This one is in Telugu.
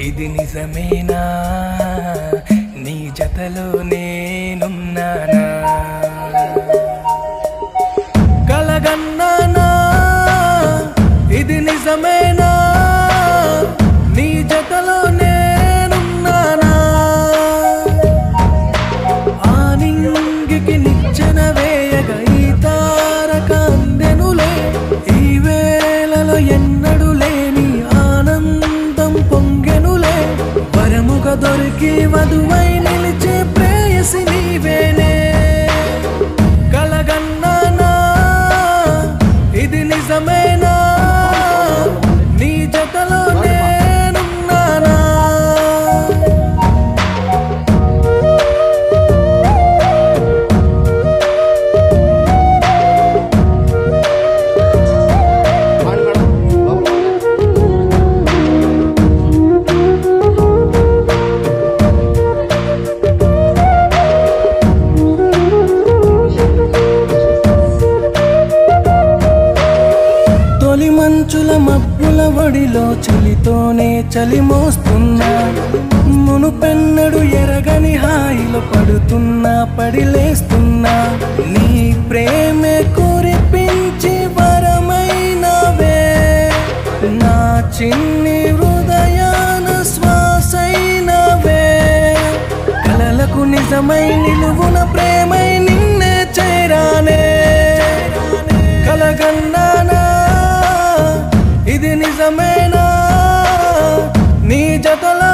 ఇది నిజమేనా నీ జతలో నేనున్నానా కలగన్నానా ఇది నిజమేనా నీ జతలో నేనున్నానా ఆనింగికి నిచ్చెన వేయగా ఈ తారక అందెనులే ఈ వేళలో ఎన్నడు లేని ఆనందం పొంగెనులే వరముగా దొరికి వధువై నిలిచే ప్రేయసి నీవేనే కలగన్నానా ఇది నిజమేనా నీ జతలో నేనున్నానా తొలి మంచుల మబ్బుల వడిలో చలితోనే చలి మోస్తున్నా మునుపెన్నడు ఎరగని హాయిలో పడుతున్నా పడిలేస్తున్నా నీ ప్రేమే కురిపించి వరమైనవే నా చిన్ని హృదయాన శ్వాసైనవే కలలకు నిజమై నిలువున ప్రేమై నిన్నే చేరానే కలగన్నానా ఇది నిజమేనా నీ జతలో